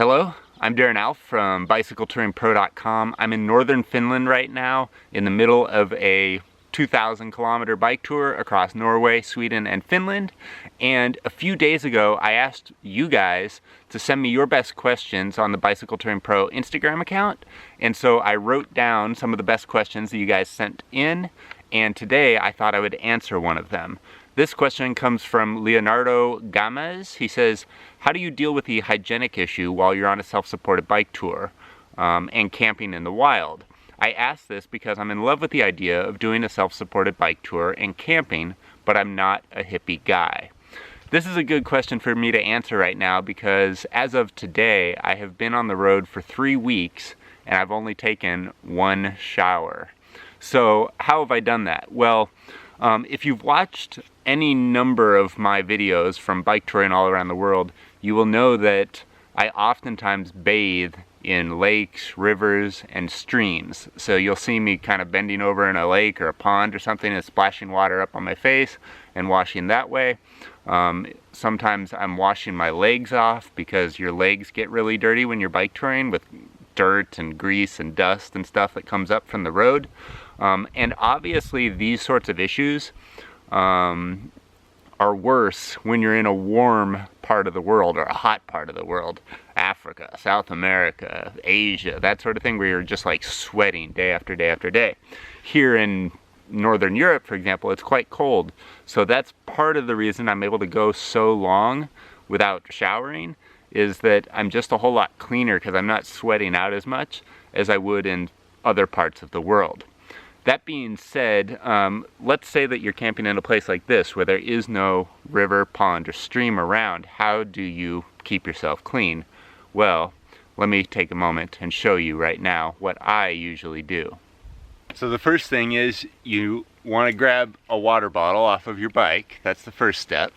Hello, I'm Darren Alf from BicycleTouringPro.com. I'm in northern Finland right now in the middle of a 2,000 kilometer bike tour across Norway, Sweden, and Finland. And a few days ago, I asked you guys to send me your best questions on the Bicycle Touring Pro Instagram account. And so I wrote down some of the best questions that you guys sent in. And today I thought I would answer one of them. This question comes from Leonardo Gamez. He says, how do you deal with the hygienic issue while you're on a self-supported bike tour and camping in the wild? I ask this because I'm in love with the idea of doing a self-supported bike tour and camping, but I'm not a hippie guy. This is a good question for me to answer right now because as of today, I have been on the road for 3 weeks and I've only taken 1 shower. So how have I done that? Well, if you've watched any number of my videos from bike touring all around the world, you will know that I oftentimes bathe in lakes, rivers, and streams. So you'll see me kind of bending over in a lake or a pond or something and splashing water up on my face and washing that way. Sometimes I'm washing my legs off because your legs get really dirty when you're bike touring with dirt and grease and dust and stuff that comes up from the road. And obviously these sorts of issues are worse when you're in a warm part of the world or a hot part of the world. Africa, South America, Asia, that sort of thing, where you're just like sweating day after day after day. Here in Northern Europe, for example, it's quite cold. So that's part of the reason I'm able to go so long without showering, is that I'm just a whole lot cleaner because I'm not sweating out as much as I would in other parts of the world. That being said, let's say that you're camping in a place like this where there is no river, pond, or stream around. How do you keep yourself clean? Well, let me take a moment and show you right now what I usually do. So the first thing is you want to grab a water bottle off of your bike. That's the first step.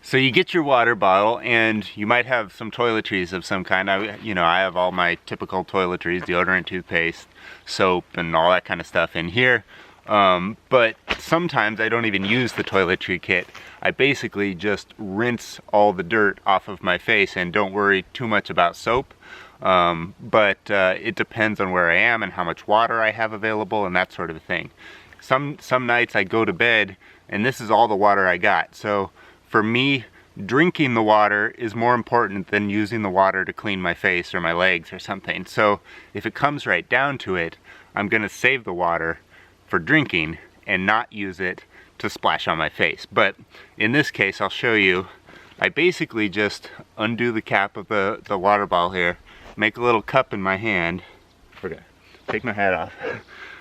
So you get your water bottle and you might have some toiletries of some kind. I have all my typical toiletries, deodorant, toothpaste, soap, and all that kind of stuff in here. But sometimes I don't even use the toiletry kit. I basically just rinse all the dirt off of my face and don't worry too much about soap. But it depends on where I am and how much water I have available and that sort of thing. Some nights I go to bed and this is all the water I got. So for me, drinking the water is more important than using the water to clean my face or my legs or something. So if it comes right down to it, I'm gonna save the water for drinking and not use it to splash on my face. But in this case, I'll show you, I basically just undo the cap of the water bottle here, make a little cup in my hand. Okay, take my hat off.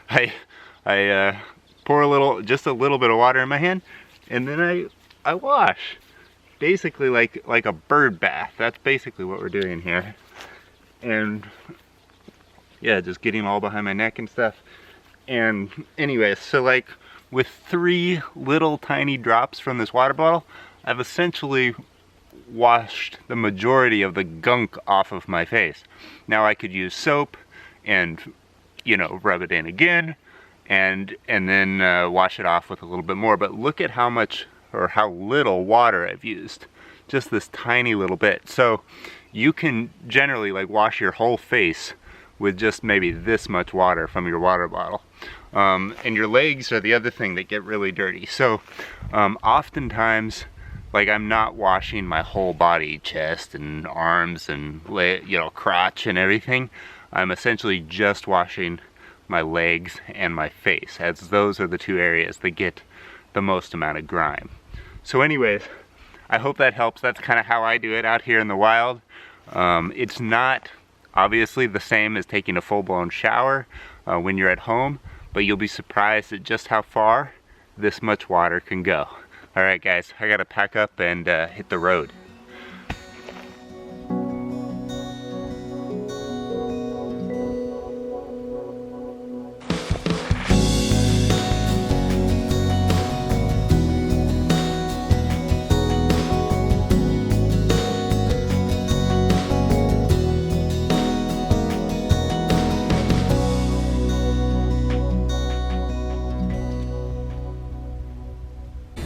I pour just a little bit of water in my hand, and then I wash. Basically like a bird bath. That's basically what we're doing here. And yeah, just getting all behind my neck and stuff. And anyways, so like with 3 little tiny drops from this water bottle, I've essentially washed the majority of the gunk off of my face. Now I could use soap and, rub it in again and then wash it off with a little bit more. But look at how much or how little water I've used. Just this tiny little bit. So you can generally like wash your whole face with just maybe this much water from your water bottle. And your legs are the other thing that get really dirty. So oftentimes, like I'm not washing my whole body, chest and arms and crotch and everything. I'm essentially just washing my legs and my face, as those are the 2 areas that get the most amount of grime. So anyways, I hope that helps. That's kind of how I do it out here in the wild. It's not obviously the same as taking a full-blown shower when you're at home, but you'll be surprised at just how far this much water can go. All right, guys, I gotta pack up and hit the road.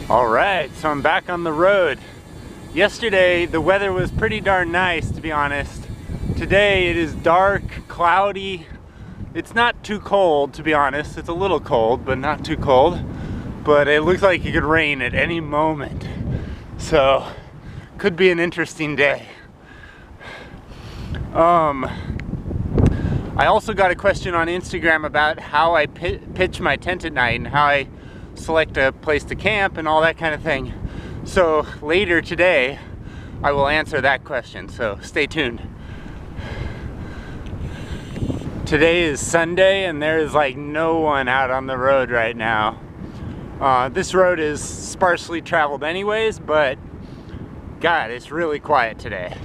All right, so I'm back on the road. Yesterday the weather was pretty darn nice, to be honest. Today it is dark, cloudy. It's not too cold, to be honest. It's a little cold, but not too cold. But it looks like it could rain at any moment. So, could be an interesting day. I also got a question on Instagram about how I pitch my tent at night and how I select a place to camp and all that kind of thing. So later today, I will answer that question, so stay tuned. Today is Sunday and there is like no one out on the road right now. This road is sparsely traveled anyways, but God, it's really quiet today.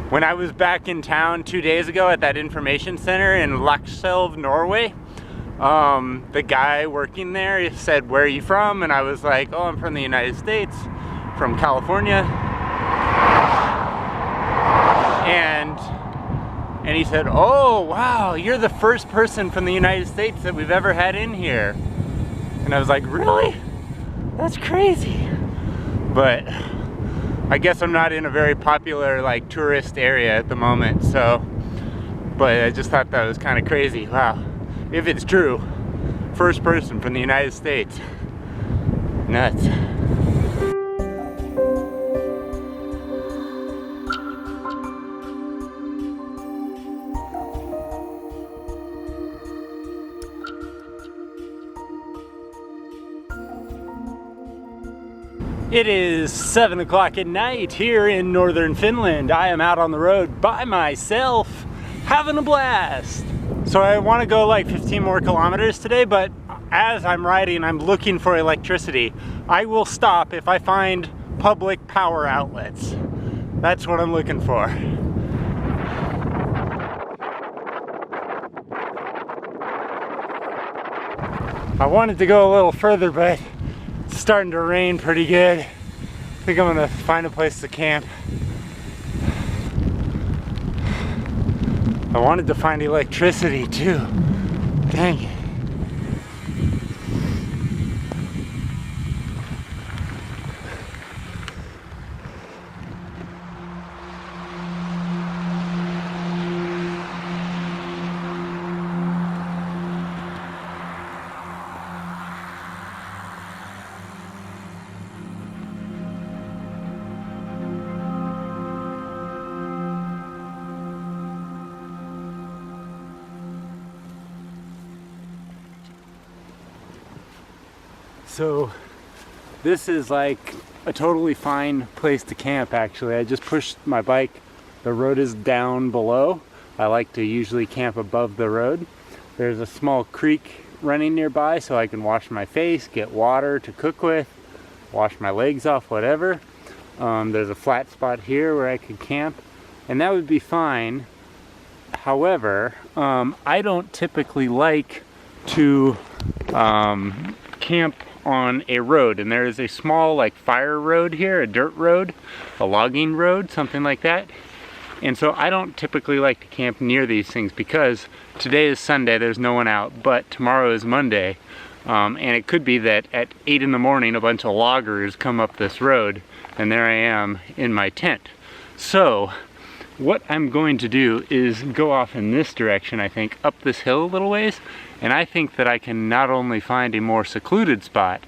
When I was back in town 2 days ago at that information center in Finland, Norway, the guy working there said, "Where are you from?" And I was like, "Oh, I'm from the United States, from California." And he said, "Oh, wow, you're the first person from the United States that we've ever had in here." And I was like, "Really? That's crazy." But I guess I'm not in a very popular like tourist area at the moment, so, but I just thought that was kind of crazy. Wow, if it's true, first person from the United States. Nuts. It is 7 o'clock at night here in northern Finland. I am out on the road by myself, having a blast. So I want to go like 15 more kilometers today, but as I'm riding, I'm looking for electricity. I will stop if I find public power outlets. That's what I'm looking for. I wanted to go a little further, but it's starting to rain pretty good. I think I'm gonna find a place to camp. I wanted to find electricity too. Dang it. So this is like a totally fine place to camp actually. I just pushed my bike. The road is down below. I like to usually camp above the road. There's a small creek running nearby so I can wash my face, get water to cook with, wash my legs off, whatever. There's a flat spot here where I could camp and that would be fine. However, I don't typically like to camp on a road, and there is a small like fire road here, a dirt road, a logging road, something like that. And so I don't typically like to camp near these things because today is Sunday, there's no one out, but tomorrow is Monday, and it could be that at 8 in the morning a bunch of loggers come up this road and there I am in my tent. So what I'm going to do is go off in this direction, I think, up this hill a little ways, and I think that I can not only find a more secluded spot,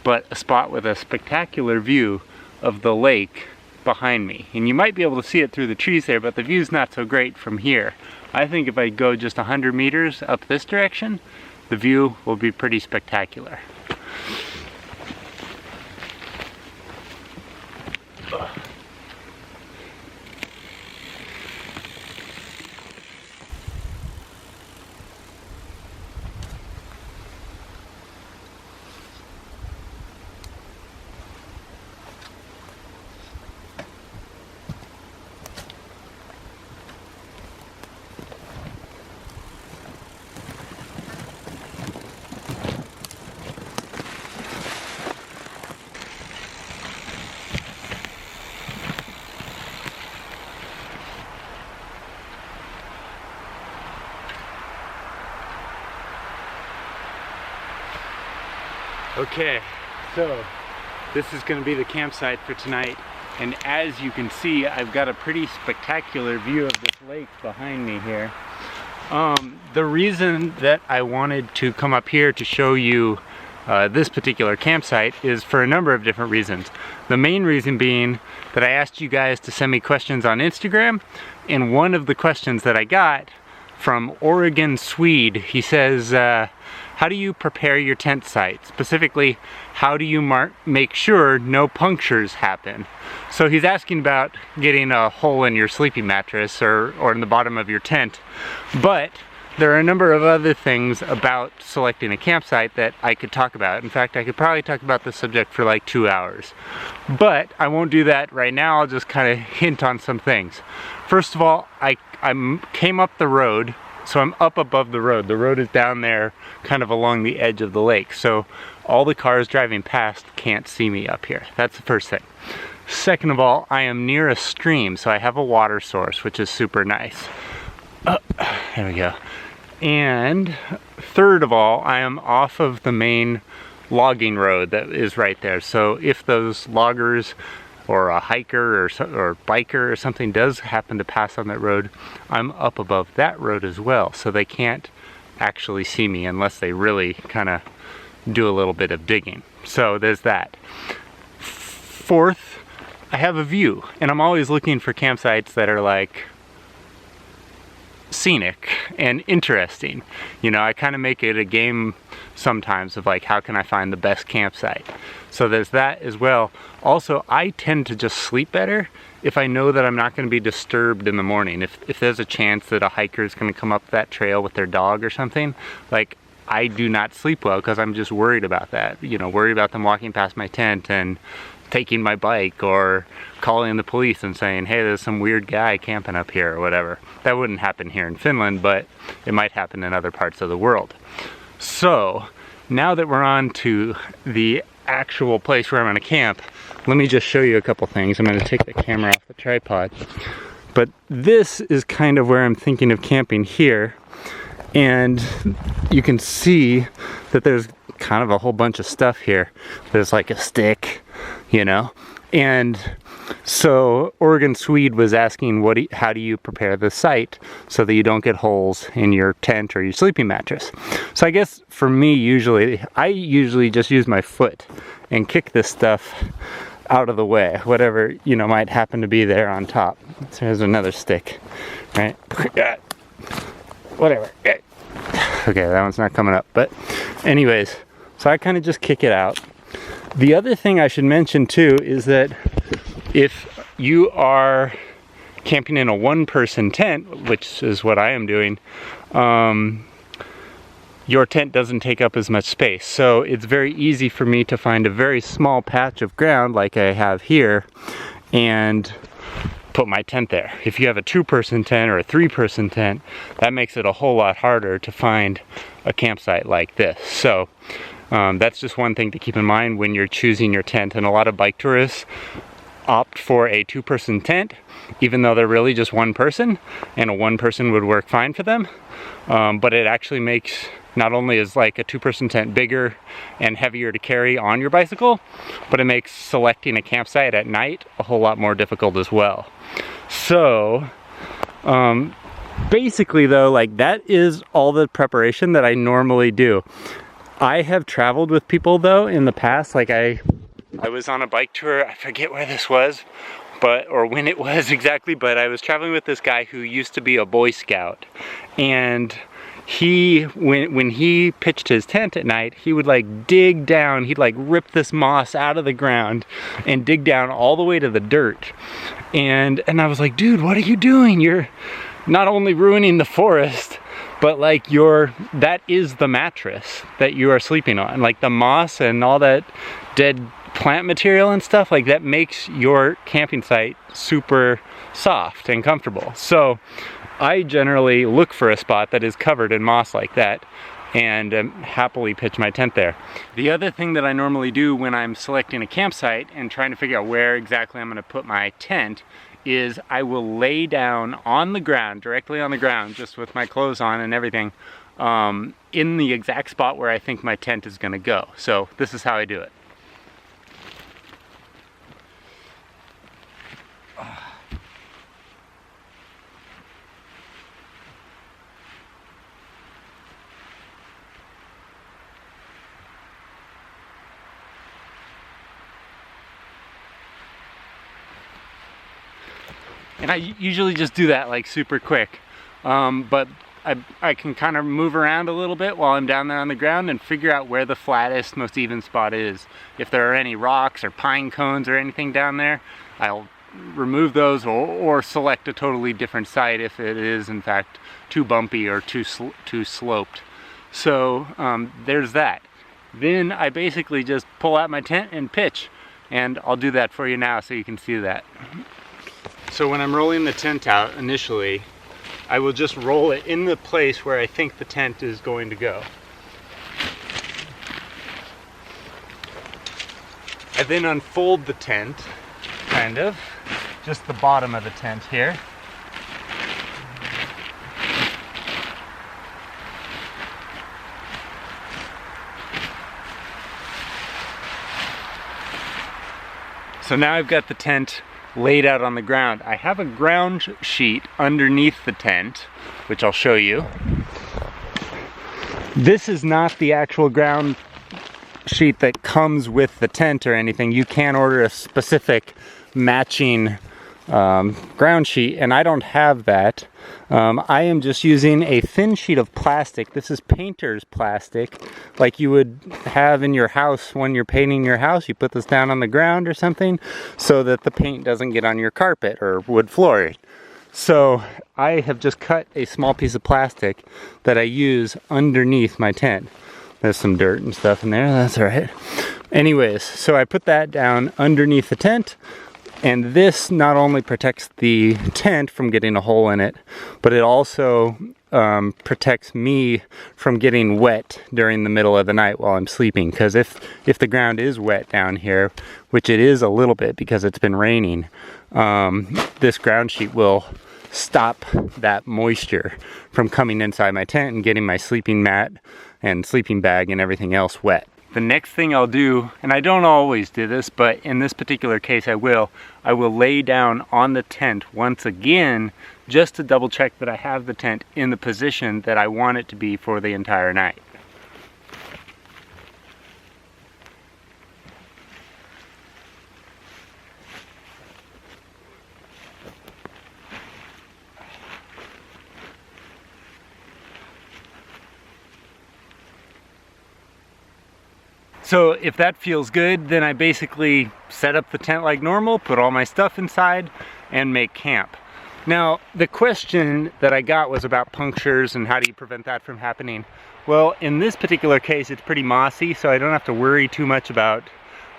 but a spot with a spectacular view of the lake behind me. And you might be able to see it through the trees there, but the view's not so great from here. I think if I go just 100 meters up this direction, the view will be pretty spectacular. Okay, so This is going to be the campsite for tonight. And as you can see, I've got a pretty spectacular view of this lake behind me here. The reason that I wanted to come up here to show you this particular campsite is for a number of different reasons. The main reason being that I asked you guys to send me questions on Instagram, and one of the questions that I got from Oregon Swede, he says, how do you prepare your tent site? Specifically, how do you make sure no punctures happen? So he's asking about getting a hole in your sleeping mattress or in the bottom of your tent. But there are a number of other things about selecting a campsite that I could talk about. In fact, I could probably talk about this subject for like 2 hours. But I won't do that right now. I'll just kind of hint on some things. First of all, I came up the road, so I'm up above the road. The road is down there kind of along the edge of the lake, so all the cars driving past can't see me up here. That's the first thing. Second of all, I am near a stream, so I have a water source, which is super nice. There we go. And third of all, I am off of the main logging road that is right there. So if those loggers or a hiker or biker or something does happen to pass on that road, I'm up above that road as well, so they can't actually see me unless they really kind of do a little bit of digging. So there's that. Fourth, I have a view, and I'm always looking for campsites that are like scenic and interesting. You know, I kind of make it a game sometimes of like, how can I find the best campsite? So there's that as well. Also, I tend to just sleep better if I know that I'm not going to be disturbed in the morning. If there's a chance that a hiker is going to come up that trail with their dog or something, like, I do not sleep well because I'm just worried about that. You know, worried about them walking past my tent and taking my bike or calling the police and saying, hey, there's some weird guy camping up here or whatever. That wouldn't happen here in Finland, but it might happen in other parts of the world. So now that we're on to the actual place where I'm gonna camp, let me just show you a couple things. I'm gonna take the camera off the tripod. But this is kind of where I'm thinking of camping here. And you can see that there's kind of a whole bunch of stuff here. There's like a stick, you know? And so Oregon Swede was asking, how do you prepare the site so that you don't get holes in your tent or your sleeping mattress? So I guess for me, I usually just use my foot and kick this stuff out of the way, whatever, you know, might happen to be there on top. So here's another stick, right? Whatever. Okay, that one's not coming up, but anyways, so I kind of just kick it out. The other thing I should mention too is that if you are camping in a one-person tent, which is what I am doing, your tent doesn't take up as much space. So it's very easy for me to find a very small patch of ground like I have here and put my tent there. If you have a two-person tent or a three-person tent, that makes it a whole lot harder to find a campsite like this. So that's just one thing to keep in mind when you're choosing your tent. And a lot of bike tourists opt for a two-person tent, even though they're really just one person, and a one person would work fine for them. But it actually makes, not only is like a two-person tent bigger and heavier to carry on your bicycle, but it makes selecting a campsite at night a whole lot more difficult as well. So basically though, like, that is all the preparation that I normally do. I have traveled with people though in the past. Like I was on a bike tour, I forget where this was, or when it was exactly, but I was traveling with this guy who used to be a Boy Scout, and when he pitched his tent at night, he would like dig down, he'd like rip this moss out of the ground and dig down all the way to the dirt. And I was like, dude, what are you doing? You're not only ruining the forest, but like that is the mattress that you are sleeping on. Like the moss and all that dead plant material and stuff, like that makes your camping site super soft and comfortable. So I generally look for a spot that is covered in moss like that and happily pitch my tent there. The other thing that I normally do when I'm selecting a campsite and trying to figure out where exactly I'm going to put my tent is I will lay down on the ground, directly on the ground, just with my clothes on and everything, in the exact spot where I think my tent is going to go. So this is how I do it. And I usually just do that like super quick. But I can kind of move around a little bit while I'm down there on the ground and figure out where the flattest, most even spot is. If there are any rocks or pine cones or anything down there, I'll remove those or select a totally different site if it is in fact too bumpy or too sloped. So there's that. Then I basically just pull out my tent and pitch, and I'll do that for you now so you can see that. So when I'm rolling the tent out initially, I will just roll it in the place where I think the tent is going to go. I then unfold the tent, kind of, just the bottom of the tent here. So now I've got the tent laid out on the ground. I have a ground sheet underneath the tent, which I'll show you. This is not the actual ground sheet that comes with the tent or anything. You can order a specific matching ground sheet, and I don't have that. I am just using a thin sheet of plastic. This is painter's plastic, like you would have in your house when you're painting your house. You put this down on the ground or something so that the paint doesn't get on your carpet or wood flooring. So I have just cut a small piece of plastic that I use underneath my tent. There's some dirt and stuff in there, that's all right. Anyways, so I put that down underneath the tent. And this not only protects the tent from getting a hole in it, but it also protects me from getting wet during the middle of the night while I'm sleeping. Because if the ground is wet down here, which it is a little bit because it's been raining, this ground sheet will stop that moisture from coming inside my tent and getting my sleeping mat and sleeping bag and everything else wet. The next thing I'll do, and I don't always do this, but in this particular case I will lay down on the tent once again just to double check that I have the tent in the position that I want it to be for the entire night. So if that feels good, then I basically set up the tent like normal, put all my stuff inside, and make camp. Now, the question that I got was about punctures and how do you prevent that from happening. Well, in this particular case, it's pretty mossy, so I don't have to worry too much about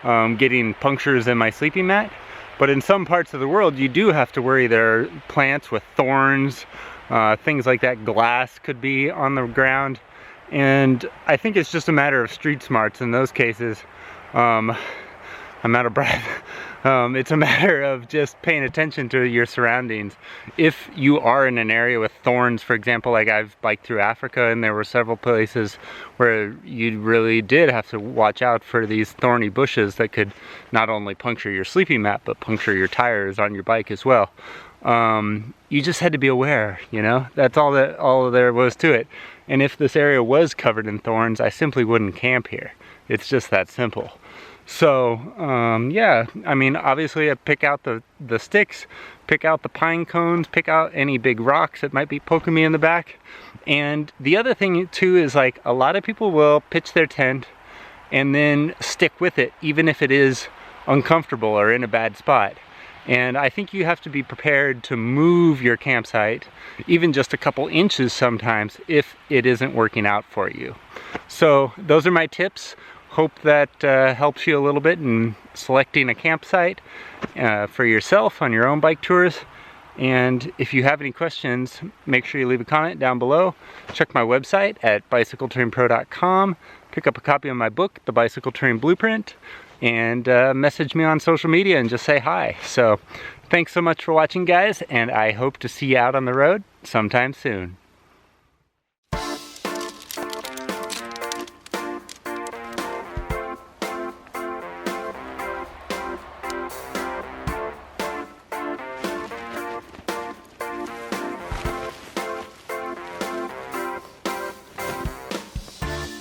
getting punctures in my sleeping mat. But in some parts of the world, you do have to worry. There are plants with thorns, things like that. Glass could be on the ground. And I think it's just a matter of street smarts in those cases. I'm out of breath. It's a matter of just paying attention to your surroundings. If you are in an area with thorns, for example, like I've biked through Africa and there were several places where you really did have to watch out for these thorny bushes that could not only puncture your sleeping mat, but puncture your tires on your bike as well. You just had to be aware, you know? That's all there was to it. And if this area was covered in thorns, I simply wouldn't camp here. It's just that simple. So, yeah, I mean, obviously I pick out the sticks, pick out the pine cones, pick out any big rocks that might be poking me in the back. And the other thing too is, like, a lot of people will pitch their tent and then stick with it, even if it is uncomfortable or in a bad spot. And I think you have to be prepared to move your campsite, even just a couple inches sometimes, if it isn't working out for you. So those are my tips. Hope that helps you a little bit in selecting a campsite for yourself on your own bike tours. And if you have any questions, make sure you leave a comment down below. Check my website at bicycletouringpro.com. Pick up a copy of my book, The Bicycle Touring Blueprint, and message me on social media and just say hi. So thanks so much for watching, guys, and I hope to see you out on the road sometime soon.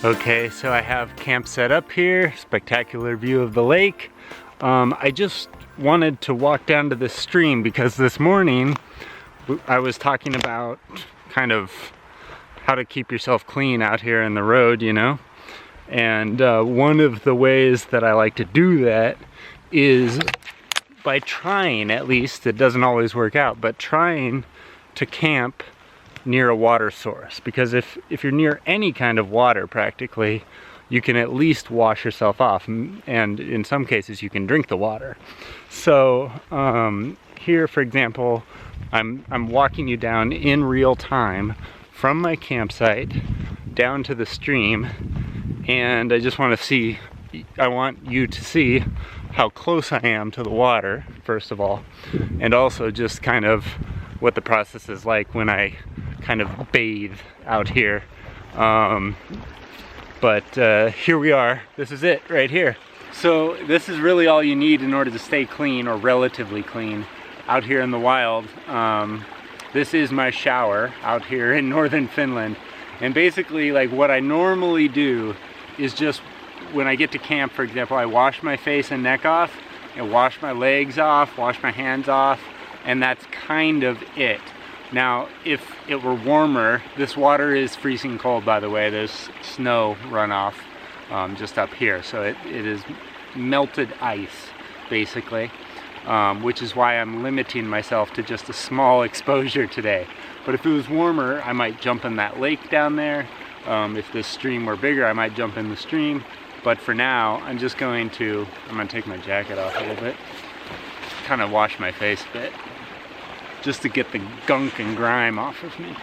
Okay, so I have camp set up here, spectacular view of the lake. I just wanted to walk down to this stream because this morning I was talking about kind of how to keep yourself clean out here in the road, you know? And one of the ways that I like to do that is by trying, at least, it doesn't always work out, but trying to camp near a water source. Because if you're near any kind of water practically, you can at least wash yourself off, and in some cases you can drink the water. So here, for example, I'm walking you down in real time from my campsite down to the stream, and I just want to see, I want you to see how close I am to the water, first of all, and also just kind of what the process is like when I kind of bathe out here. But here we are. This is it right here. So this is really all you need in order to stay clean, or relatively clean, out here in the wild. This is my shower out here in northern Finland. And basically, like, what I normally do is just, when I get to camp, for example, I wash my face and neck off, and wash my legs off, wash my hands off, and that's kind of it. Now, if it were warmer, this water is freezing cold, by the way. There's snow runoff just up here, so it is melted ice, basically, which is why I'm limiting myself to just a small exposure today. But if it was warmer, I might jump in that lake down there. If the stream were bigger, I might jump in the stream. But for now, I'm going to take my jacket off a little bit, kind of wash my face a bit, just to get the gunk and grime off of me.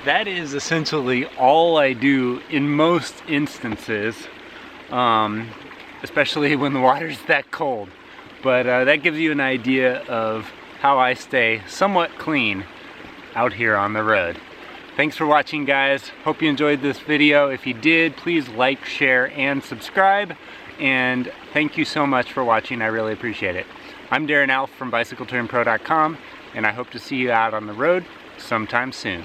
That is essentially all I do in most instances, especially when the water's that cold. But that gives you an idea of how I stay somewhat clean out here on the road. Thanks for watching, guys. Hope you enjoyed this video. If you did, please like, share, and subscribe. And thank you so much for watching. I really appreciate it. I'm Darren Alf from BicycleTouringPro.com, and I hope to see you out on the road sometime soon.